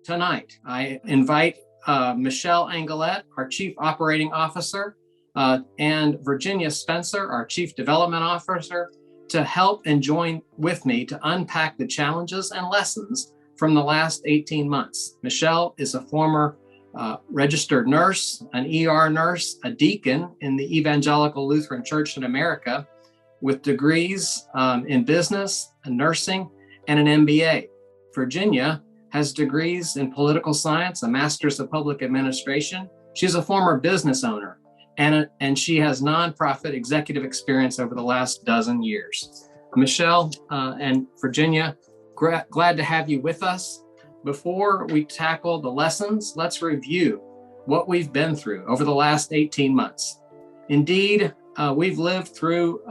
tonight, I invite Michelle Angelette, our Chief Operating Officer, and Virginia Spencer, our Chief Development Officer, to help and join with me to unpack the challenges and lessons from the last 18 months. Michelle is a former registered nurse, an ER nurse, a deacon in the Evangelical Lutheran Church in America, with degrees in business, nursing, and an MBA. Virginia has degrees in political science, a master's of public administration. She's a former business owner, and she has nonprofit executive experience over the last dozen years. Michelle and Virginia, glad to have you with us. Before we tackle the lessons, let's review what we've been through over the last 18 months. Indeed, we've lived through,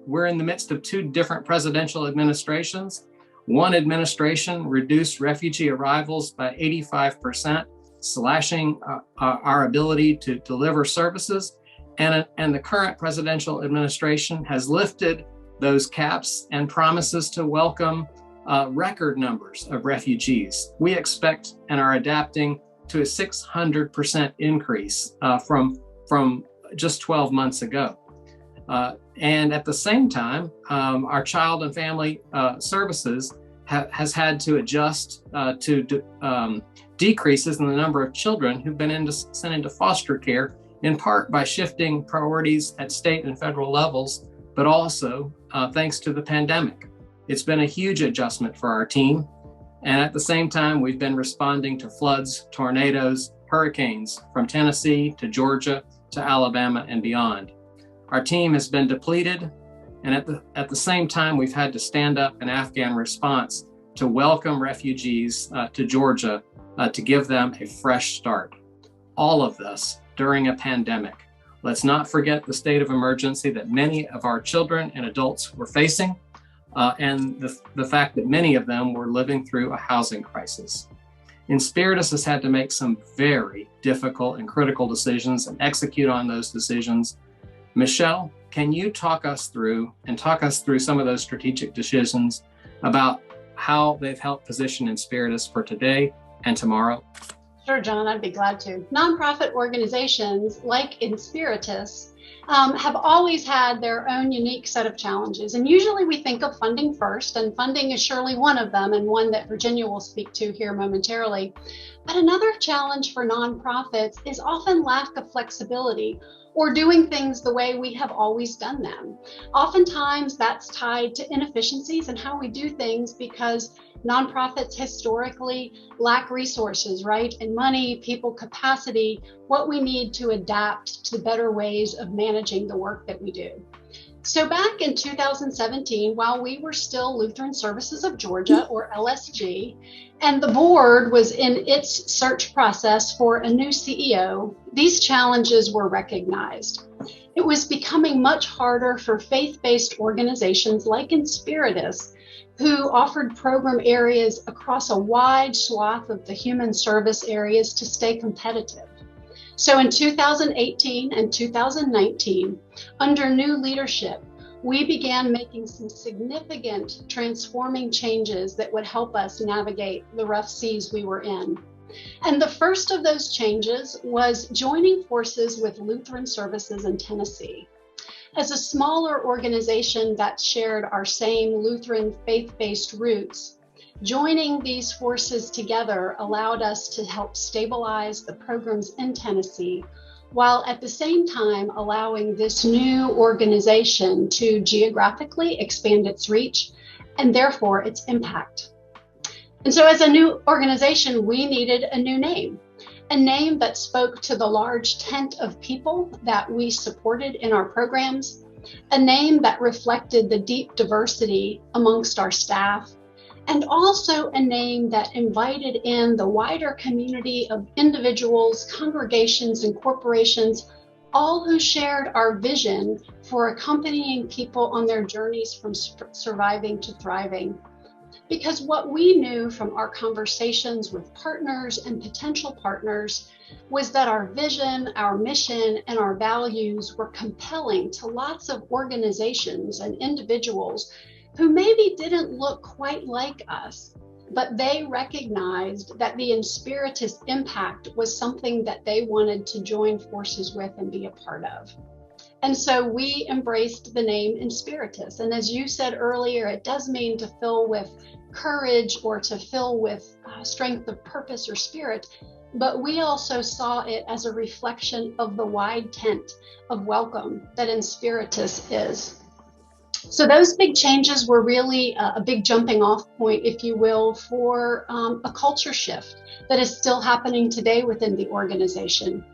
we're in the midst of two different presidential administrations. One administration reduced refugee arrivals by 85%, slashing our ability to deliver services. And the current presidential administration has lifted those caps and promises to welcome record numbers of refugees. We expect and are adapting to a 600% increase from just 12 months ago. And at the same time, our Child and Family Services has had to adjust to decreases in the number of children who've been sent into foster care, in part by shifting priorities at state and federal levels, but also thanks to the pandemic. It's been a huge adjustment for our team. And at the same time, we've been responding to floods, tornadoes, hurricanes from Tennessee to Georgia to Alabama and beyond. Our team has been depleted, and at the same time, we've had to stand up an Afghan response to welcome refugees to Georgia to give them a fresh start. All of this during a pandemic. Let's not forget the state of emergency that many of our children and adults were facing, and the fact that many of them were living through a housing crisis. Inspiritus has had to make some very difficult and critical decisions and execute on those decisions. Michelle, can you talk us through some of those strategic decisions about how they've helped position Inspiritus for today and tomorrow? Sure, John, I'd be glad to. Nonprofit organizations like Inspiritus have always had their own unique set of challenges. And usually we think of funding first, and funding is surely one of them, and one that Virginia will speak to here momentarily. But another challenge for nonprofits is often lack of flexibility, or doing things the way we have always done them. Oftentimes that's tied to inefficiencies in how we do things, because nonprofits historically lack resources, right? And money, people capacity, what we need to adapt to better ways of managing the work that we do. So back in 2017, while we were still Lutheran Services of Georgia, or LSG, and the board was in its search process for a new CEO, these challenges were recognized. It was becoming much harder for faith-based organizations like Inspiritus, who offered program areas across a wide swath of the human service areas, to stay competitive. So in 2018 and 2019, under new leadership, we began making some significant transforming changes that would help us navigate the rough seas we were in. And the first of those changes was joining forces with Lutheran Services in Tennessee. As a smaller organization that shared our same Lutheran faith-based roots, joining these forces together allowed us to help stabilize the programs in Tennessee, while at the same time allowing this new organization to geographically expand its reach and therefore its impact. And so as a new organization, we needed a new name. A name that spoke to the large tent of people that we supported in our programs, a name that reflected the deep diversity amongst our staff, and also a name that invited in the wider community of individuals, congregations, and corporations, all who shared our vision for accompanying people on their journeys from surviving to thriving. Because what we knew from our conversations with partners and potential partners was that our vision, our mission, and our values were compelling to lots of organizations and individuals who maybe didn't look quite like us, but they recognized that the Inspiritus impact was something that they wanted to join forces with and be a part of. And so we embraced the name Inspiritus. And as you said earlier, it does mean to fill with courage or to fill with strength of purpose or spirit. But we also saw it as a reflection of the wide tent of welcome that Inspiritus is. So those big changes were really a big jumping off point, if you will, for a culture shift that is still happening today within the organization.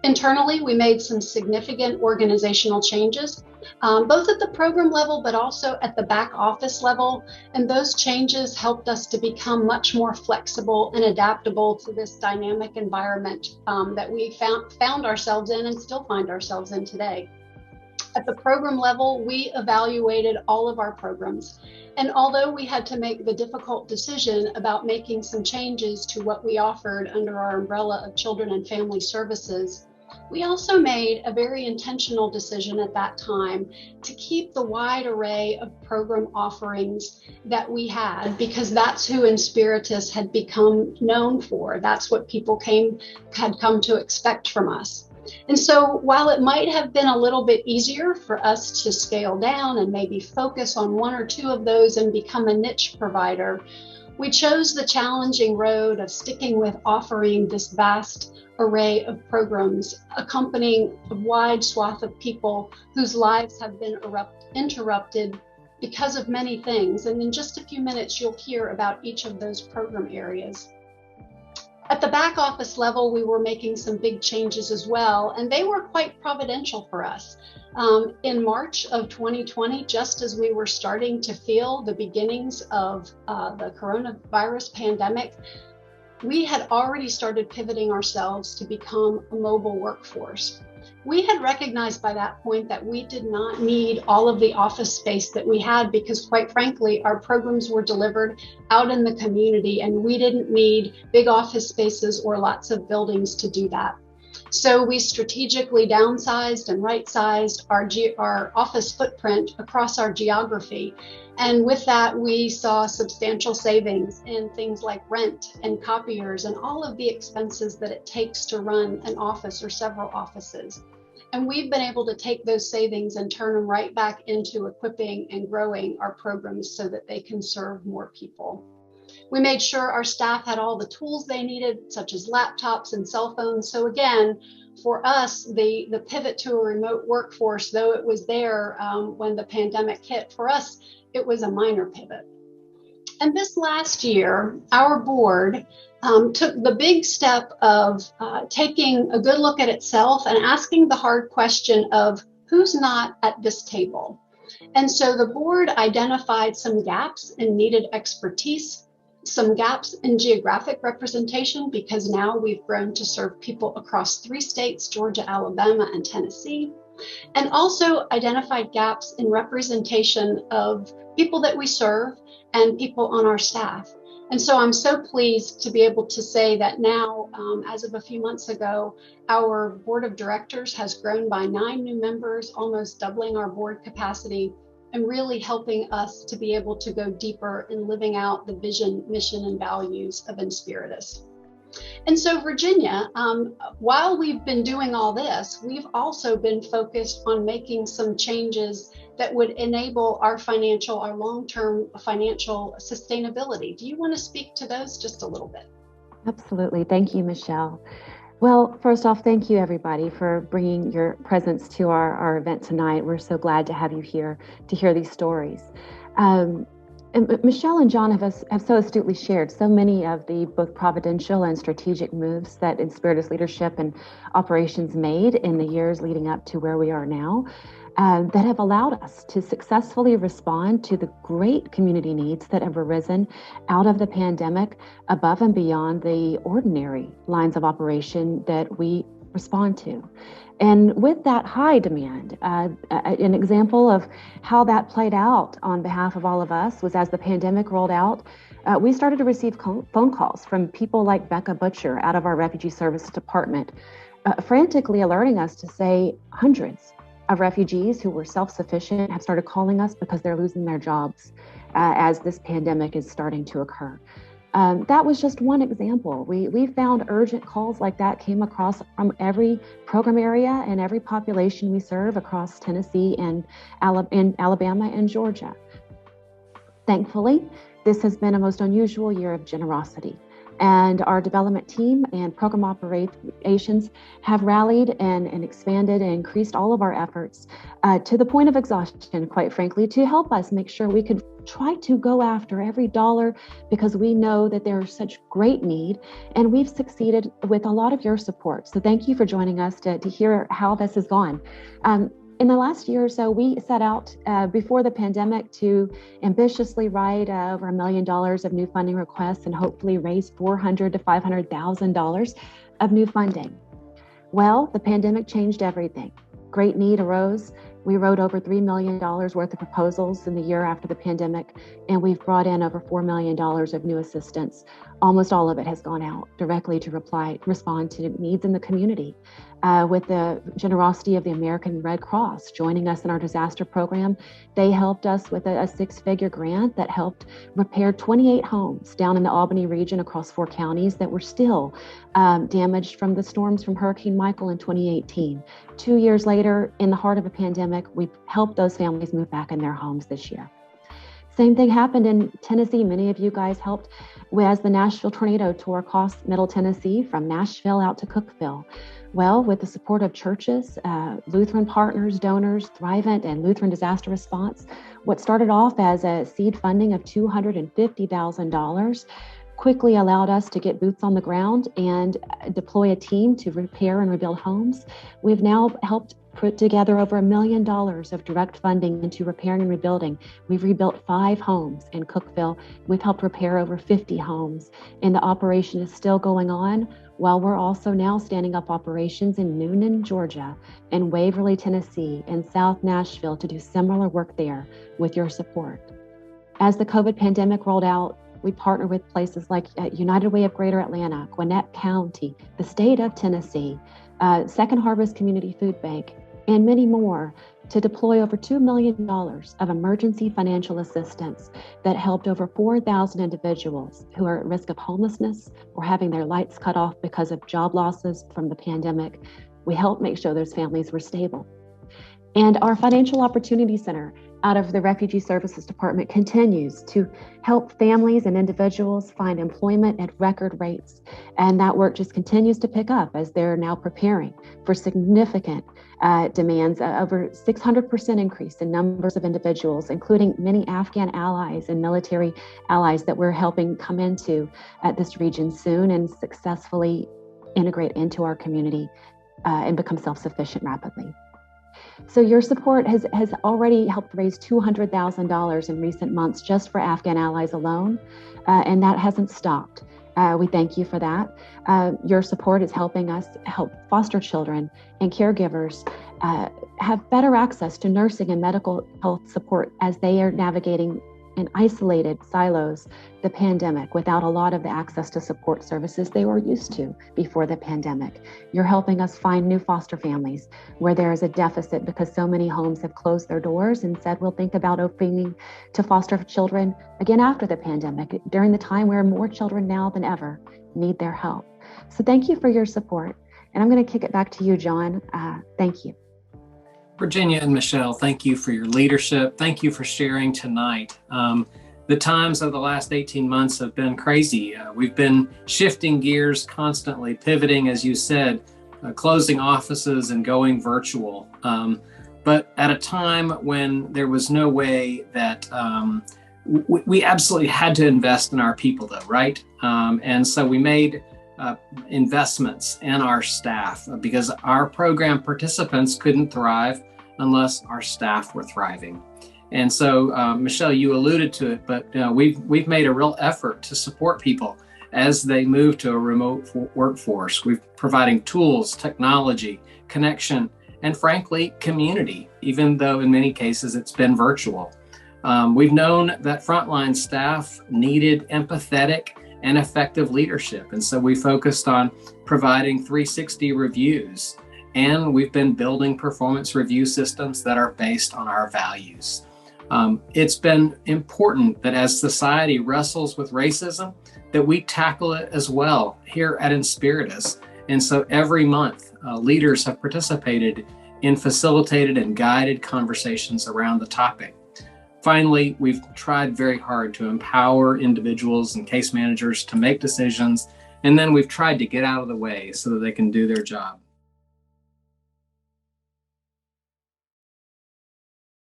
Internally, we made some significant organizational changes, both at the program level, but also at the back office level. And those changes helped us to become much more flexible and adaptable to this dynamic environment that we found ourselves in and still find ourselves in today. At the program level, we evaluated all of our programs. And although we had to make the difficult decision about making some changes to what we offered under our umbrella of Children and Family Services, we also made a very intentional decision at that time to keep the wide array of program offerings that we had, because that's who Inspiritus had become known for. That's what people had come to expect from us. And so while it might have been a little bit easier for us to scale down and maybe focus on one or two of those and become a niche provider, we chose the challenging road of sticking with offering this vast array of programs, accompanying a wide swath of people whose lives have been interrupted because of many things. And in just a few minutes, you'll hear about each of those program areas. At the back office level, we were making some big changes as well, and they were quite providential for us. In March of 2020, just as we were starting to feel the beginnings of the coronavirus pandemic, we had already started pivoting ourselves to become a mobile workforce. We had recognized by that point that we did not need all of the office space that we had, because quite frankly, our programs were delivered out in the community and we didn't need big office spaces or lots of buildings to do that. So we strategically downsized and right-sized our office footprint across our geography. And with that, we saw substantial savings in things like rent and copiers and all of the expenses that it takes to run an office or several offices. And we've been able to take those savings and turn them right back into equipping and growing our programs so that they can serve more people. We made sure our staff had all the tools they needed, such as laptops and cell phones. So again, for us, the pivot to a remote workforce, though it was there when the pandemic hit, for us, it was a minor pivot. And this last year, our board took the big step of taking a good look at itself and asking the hard question of who's not at this table. And so the board identified some gaps in needed expertise, some gaps in geographic representation, because now we've grown to serve people across 3 states, Georgia, Alabama, and Tennessee, and also identified gaps in representation of people that we serve and people on our staff. And so I'm so pleased to be able to say that now, as of a few months ago, our board of directors has grown by 9 new members, almost doubling our board capacity, and really helping us to be able to go deeper in living out the vision, mission, and values of Inspiritus. And so Virginia, while we've been doing all this, we've also been focused on making some changes that would enable our long-term financial sustainability. Do you want to speak to those just a little bit? Absolutely. Thank you, Michelle. Well, first off, thank you everybody for bringing your presence to our event tonight. We're so glad to have you here to hear these stories. And Michelle and John have so astutely shared so many of the both providential and strategic moves that Inspiritus leadership and operations made in the years leading up to where we are now, that have allowed us to successfully respond to the great community needs that have arisen out of the pandemic, above and beyond the ordinary lines of operation that we respond to. And with that high demand, an example of how that played out on behalf of all of us was as the pandemic rolled out, we started to receive phone calls from people like Becca Butcher out of our Refugee Services Department, frantically alerting us to say hundreds of refugees who were self-sufficient have started calling us because they're losing their jobs as this pandemic is starting to occur. That was just one example. We found urgent calls like that came across from every program area and every population we serve across Tennessee and Alabama and Georgia. Thankfully, this has been a most unusual year of generosity. And our development team and program operations have rallied and expanded and increased all of our efforts to the point of exhaustion, quite frankly, to help us make sure we could try to go after every dollar, because we know that there's such great need, and we've succeeded with a lot of your support. So thank you for joining us to hear how this has gone. In the last year or so, we set out before the pandemic to ambitiously write over $1 million of new funding requests and hopefully raise $400,000 to $500,000 of new funding. Well, the pandemic changed everything. Great need arose. We wrote over $3 million worth of proposals in the year after the pandemic, and we've brought in over $4 million of new assistance. Almost all of it has gone out directly to respond to needs in the community. With the generosity of the American Red Cross joining us in our disaster program, they helped us with a six-figure grant that helped repair 28 homes down in the Albany region across 4 counties that were still damaged from the storms from Hurricane Michael in 2018. 2 years later, in the heart of a pandemic, we helped those families move back in their homes this year. Same thing happened in Tennessee. Many of you guys helped as the Nashville tornado tore across Middle Tennessee from Nashville out to Cookeville. Well, with the support of churches, Lutheran partners, donors, Thrivent, and Lutheran Disaster Response, what started off as a seed funding of $250,000 quickly allowed us to get boots on the ground and deploy a team to repair and rebuild homes. We've now helped put together over $1 million of direct funding into repairing and rebuilding. We've rebuilt 5 homes in Cookeville. We've helped repair over 50 homes, and the operation is still going on, while we're also now standing up operations in Noonan, Georgia, and Waverly, Tennessee, and South Nashville to do similar work there with your support. As the COVID pandemic rolled out, we partner with places like United Way of Greater Atlanta, Gwinnett County, the state of Tennessee, Second Harvest Community Food Bank, and many more to deploy over $2 million of emergency financial assistance that helped over 4,000 individuals who are at risk of homelessness or having their lights cut off because of job losses from the pandemic. We helped make sure those families were stable. And our Financial Opportunity Center out of the Refugee Services Department continues to help families and individuals find employment at record rates. And that work just continues to pick up as they're now preparing for significant demands, over 600% increase in numbers of individuals, including many Afghan allies and military allies that we're helping come into this region soon and successfully integrate into our community and become self-sufficient rapidly. So your support has already helped raise $200,000 in recent months just for Afghan allies alone, and that hasn't stopped. We thank you for that. Your support is helping us help foster children and caregivers have better access to nursing and medical health support as they are navigating in isolated silos the pandemic without a lot of the access to support services they were used to before the pandemic. You're helping us find new foster families where there is a deficit because so many homes have closed their doors and said, we'll think about opening to foster children again after the pandemic, during the time where more children now than ever need their help. So thank you for your support. And I'm going to kick it back to you, John. Thank you. Virginia and Michelle, thank you for your leadership. Thank you for sharing tonight. The times of the last 18 months have been crazy. We've been shifting gears constantly, pivoting, as you said, closing offices and going virtual. But at a time when there was no way that we absolutely had to invest in our people, though, right? And so we made investments in our staff because our program participants couldn't thrive unless our staff were thriving. And so, Michelle, you alluded to it, but we've made a real effort to support people as they move to a remote workforce. We're providing tools, technology, connection, and frankly, community, even though in many cases it's been virtual. We've known that frontline staff needed empathetic and effective leadership. And so we focused on providing 360 reviews, and we've been building performance review systems that are based on our values. It's been important that as society wrestles with racism, that we tackle it as well here at Inspiritus. And so every month, leaders have participated in facilitated and guided conversations around the topic. Finally, we've tried very hard to empower individuals and case managers to make decisions, and then we've tried to get out of the way so that they can do their job.